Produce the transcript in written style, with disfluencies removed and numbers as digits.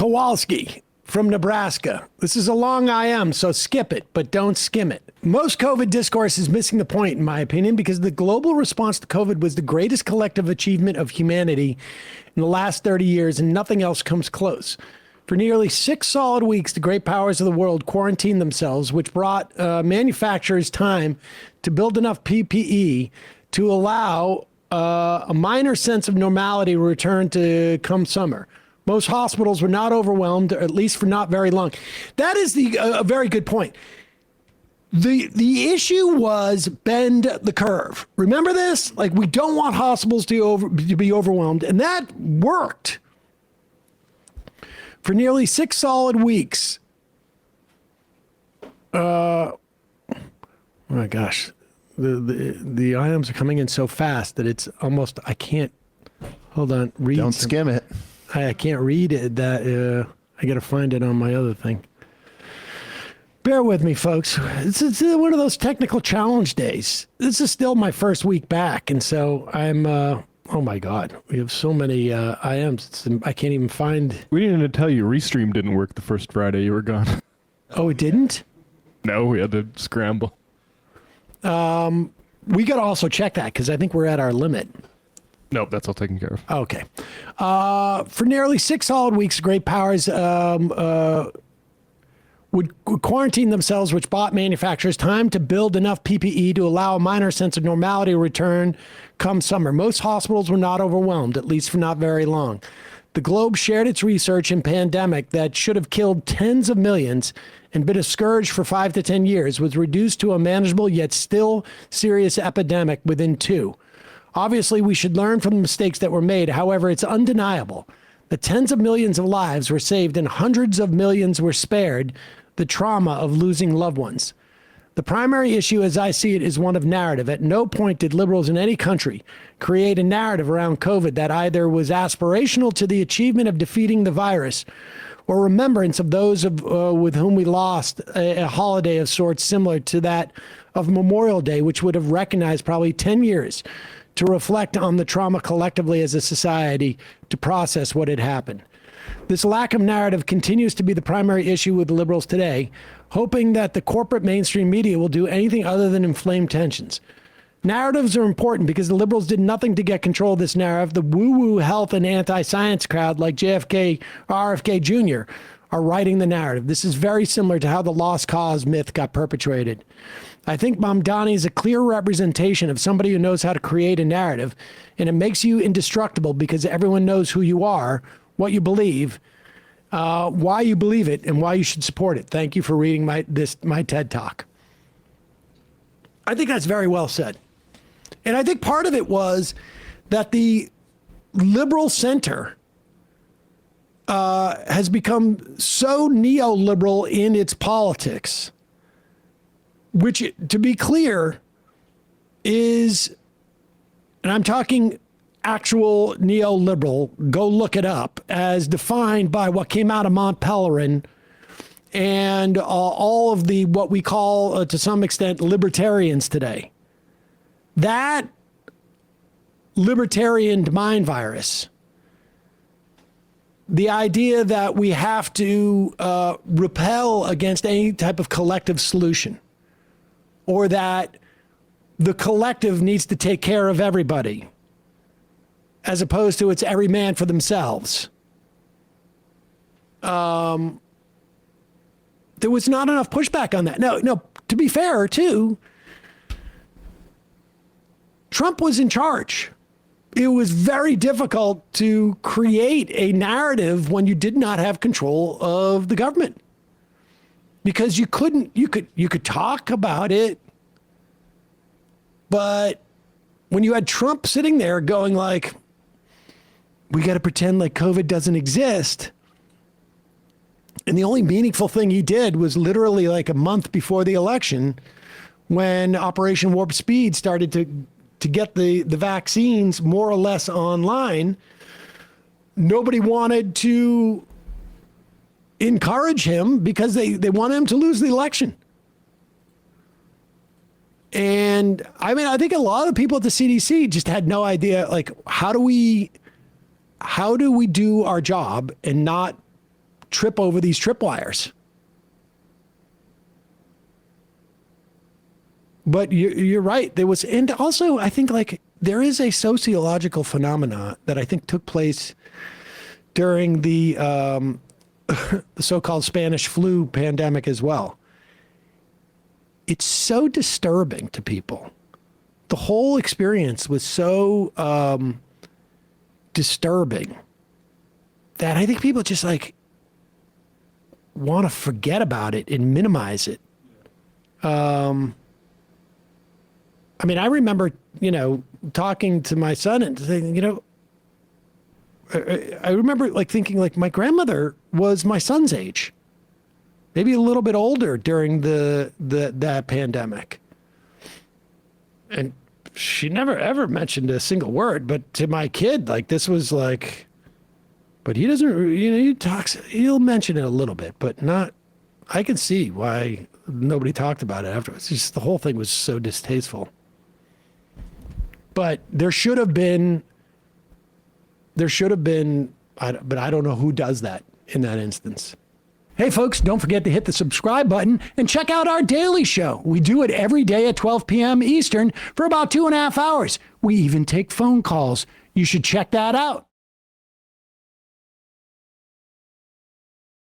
Kowalski from Nebraska. This is a long IM, so skip it, but don't skim it. Most COVID discourse is missing the point, in my opinion, because the global response to COVID was the greatest collective achievement of humanity in the last 30 years, and nothing else comes close. For nearly 6 solid weeks, the great powers of the world quarantined themselves, which brought manufacturers time to build enough PPE to allow a minor sense of normality return to come summer. Most hospitals were not overwhelmed, or at least for not very long. That is a very good point. The issue was bend the curve. Remember this? Like, we don't want hospitals to be overwhelmed, and that worked. For nearly 6 solid weeks. Oh my gosh. The items are coming in so fast that it's almost, I can't, hold on. Don't skim it. I can't read it. I got to find it on my other thing. Bear with me, folks. It's one of those technical challenge days. This is still my first week back, and so I'm, oh my God, we have so many IMs. I can't even find. We didn't even tell you Restream didn't work the first Friday you were gone. Oh, it didn't? No, we had to scramble. We got to also check that because I think we're at our limit. Nope, that's all taken care of. Okay. For nearly 6 solid weeks, great powers would quarantine themselves, which bought manufacturers time to build enough PPE to allow a minor sense of normality return come summer. Most hospitals were not overwhelmed, at least for not very long. The globe shared its research in pandemic that should have killed tens of millions and been a scourge for 5 to 10 years, was reduced to a manageable yet still serious epidemic within 2. Obviously, we should learn from the mistakes that were made. However, it's undeniable that tens of millions of lives were saved and hundreds of millions were spared the trauma of losing loved ones. The primary issue, as I see it, is one of narrative. At no point did liberals in any country create a narrative around COVID that either was aspirational to the achievement of defeating the virus or remembrance of those with whom we lost a holiday of sorts similar to that of Memorial Day, which would have recognized probably 10 years to reflect on the trauma collectively as a society to process what had happened. This lack of narrative continues to be the primary issue with liberals today, hoping that the corporate mainstream media will do anything other than inflame tensions. Narratives are important because the liberals did nothing to get control of this narrative. The woo-woo health and anti-science crowd like JFK or RFK Jr. are writing the narrative. This is very similar to how the lost cause myth got perpetrated. I think Mamdani is a clear representation of somebody who knows how to create a narrative, and it makes you indestructible because everyone knows who you are, what you believe, why you believe it, and why you should support it. Thank you for reading my TED Talk. I think that's very well said. And I think part of it was that the liberal center has become so neoliberal in its politics, which, to be clear, is, and I'm talking actual neoliberal, go look it up, as defined by what came out of Mont Pelerin and all of the, what we call, to some extent, libertarians today. That libertarian mind virus, the idea that we have to repel against any type of collective solution, or that the collective needs to take care of everybody, as opposed to it's every man for themselves. There was not enough pushback on that. No, to be fair, too, Trump was in charge. It was very difficult to create a narrative when you did not have control of the government, because you could talk about it, but when you had Trump sitting there going like, we got to pretend like COVID doesn't exist, and the only meaningful thing he did was literally like a month before the election, when Operation Warp Speed started to get the vaccines more or less online, nobody wanted to encourage him because they wanted him to lose the election. And I mean, I think a lot of the people at the CDC just had no idea, like, how do we do our job and not trip over these tripwires. But you're right. There was, and also I think like there is a sociological phenomena that I think took place during the the so-called Spanish flu pandemic as well. It's so disturbing to people. The whole experience was so disturbing that I think people just like want to forget about it and minimize it. I mean, I remember, talking to my son and saying, I remember like thinking like my grandmother was my son's age, maybe a little bit older during that pandemic. And she never ever mentioned a single word, but to my kid, like this was like, but he doesn't, he talks, he'll mention it a little bit, but not, I can see why nobody talked about it afterwards. It's just the whole thing was so distasteful. But there should have been, but I don't know who does that in that instance. Hey folks, don't forget to hit the subscribe button and check out our daily show. We do it every day at 12 p.m. Eastern for about 2.5 hours. We even take phone calls. You should check that out.